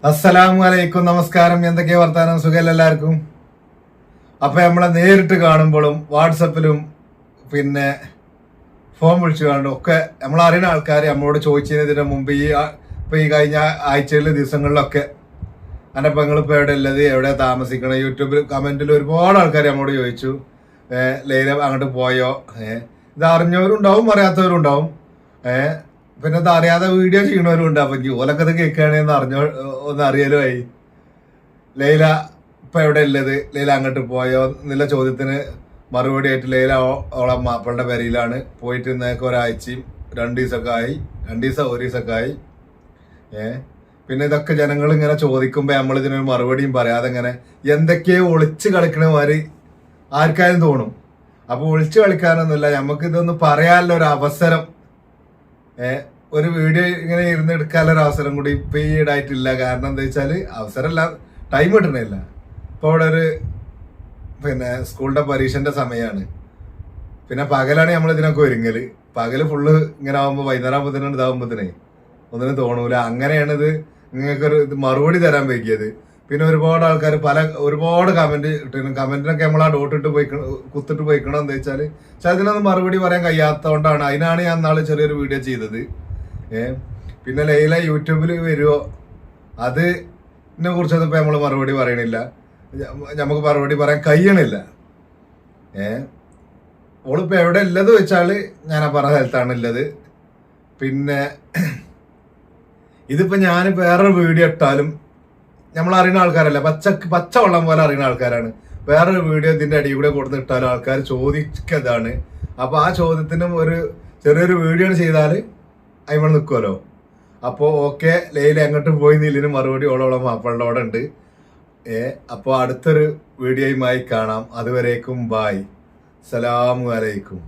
അസ്സലാമലൈക്കും, നമസ്കാരം. എന്തൊക്കെയാ വർത്താനം? സുഖം എല്ലാവർക്കും? അപ്പൊ നമ്മളെ നേരിട്ട് കാണുമ്പോഴും വാട്സപ്പിലും പിന്നെ ഫോൺ വിളിച്ചു കാണും ഒക്കെ നമ്മളറിയുന്ന ആൾക്കാർ നമ്മളോട് ചോദിച്ചതിന് മുമ്പ് ഈ കഴിഞ്ഞ ആഴ്ചയിലെ ദിവസങ്ങളിലൊക്കെ എൻ്റെ പെങ്ങളിപ്പോൾ എവിടെ ഉള്ളത്, എവിടെ താമസിക്കണം, യൂട്യൂബിൽ കമന്റിൽ ഒരുപാട് ആൾക്കാർ നമ്മളോട് ചോദിച്ചു, ലൈല അങ്ങോട്ട് പോയോ? ഇത് അറിഞ്ഞവരും ഉണ്ടാവും, അറിയാത്തവരും ഉണ്ടാവും. പിന്നെ ഇത് അറിയാതെ വീഡിയോ ചെയ്യണവരും ഉണ്ട്. അപ്പൊ ഓലൊക്കെ ഇത് കേൾക്കുകയാണെന്ന് ഒന്ന് അറിയലുമായി. ലൈല ഇപ്പൊ എവിടെ ഉള്ളത്, ലൈല അങ്ങോട്ട് പോയോ എന്നുള്ള ചോദ്യത്തിന് മറുപടി ആയിട്ട് ലൈല ഓളെ മാപ്പിളുടെ പെരയിലാണ് പോയിട്ട് ഇന്നേക്ക് ഒരാഴ്ചയും 2 ദിവസമൊക്കെ ആയി, 2 ദിവസം 1 ദിവസമൊക്കെ ആയി. പിന്നെ ഇതൊക്കെ ജനങ്ങൾ ഇങ്ങനെ ചോദിക്കുമ്പോ നമ്മൾ ഇതിനൊരു മറുപടിയും പറയാതെ ഇങ്ങനെ എന്തൊക്കെയോ ഒളിച്ച് കളിക്കണ മാതിരി ആർക്കാരും തോന്നും. അപ്പൊ ഒളിച്ച് കളിക്കാനൊന്നുമില്ല, നമുക്ക് ഇതൊന്ന് പറയാനുള്ള ഒരു അവസരം, ഒരു വീഡിയോ ഇങ്ങനെ ഇരുന്ന് എടുക്കാനുള്ള ഒരു അവസരം കൂടി ഇപ്പൊ ഈ ഇടായിട്ടില്ല. കാരണം എന്താ വെച്ചാല് അവസരമല്ല, ടൈം കിട്ടണില്ല. ഇപ്പൊ ഇവിടെ ഒരു പിന്നെ സ്കൂളിന്റെ പരീക്ഷന്റെ സമയമാണ്. പിന്നെ പകലാണ് നമ്മൾ ഇതിനൊക്കെ ഒരുങ്ങല്. പകല് ഫുള്ള് ഇങ്ങനെ ആവുമ്പോ വൈകുന്നേരം ആകുമ്പോഴത്തേനും ഇതാകുമ്പോഴത്തേനെ ഒന്നിനും തോന്നൂല. അങ്ങനെയാണ് നിങ്ങൾക്കൊരു മറുപടി തരാൻ വൈകിയത്. പിന്നെ ഒരുപാട് ആൾക്കാർ ഒരുപാട് കമന്റ് ഇട്ടിരുന്നു. കമന്റിനൊക്കെ നമ്മൾ ആ ഡോട്ടിട്ട് കുത്തിട്ട് പോയിക്കണം. എന്താ വെച്ചാല് അതിനൊന്നും മറുപടി പറയാൻ കഴിയാത്തതുകൊണ്ടാണ്. അതിനാണ് ഞാൻ നാളെ ചെറിയൊരു വീഡിയോ ചെയ്തത്. പിന്നെ ലൈല യൂട്യൂബിൽ വരുമോ അതിനെ കുറിച്ചൊന്നും ഇപ്പൊ നമ്മൾ മറുപടി പറയണില്ല. നമുക്ക് മറുപടി പറയാൻ കഴിയണില്ല. ഓളിപ്പോ എവിടെ ഉള്ളത് വെച്ചാല് ഞാൻ പറഞ്ഞ സ്ഥലത്താണ് ഉള്ളത്. പിന്നെ ഇതിപ്പോ ഞാൻ വേറൊരു വീഡിയോ ഇട്ടാലും നമ്മൾ അറിയുന്ന ആൾക്കാരല്ല, പച്ചവെള്ളം പോലെ അറിയുന്ന ആൾക്കാരാണ്. വേറൊരു വീഡിയോ ഇതിന്റെ അടിയിൽ കൂടെ കൊടുത്തിട്ടാലും ആൾക്കാർ ചോദിക്കതാണ്. അപ്പൊ ആ ചോദ്യത്തിനും ഒരു ചെറിയൊരു വീഡിയോ ചെയ്താല് അതിമ നിൽക്കുമല്ലോ. അപ്പോ ഓക്കെ, ലൈല എങ്ങോട്ട് പോയി നീലിന് മറുപടി ഓളോളം മാപ്പിളുടെ അവിടെ ഉണ്ട്. അപ്പോൾ അടുത്തൊരു വീഡിയോയുമായി കാണാം. അതുവരേക്കും ബായ്, സലാമു അലൈക്കും.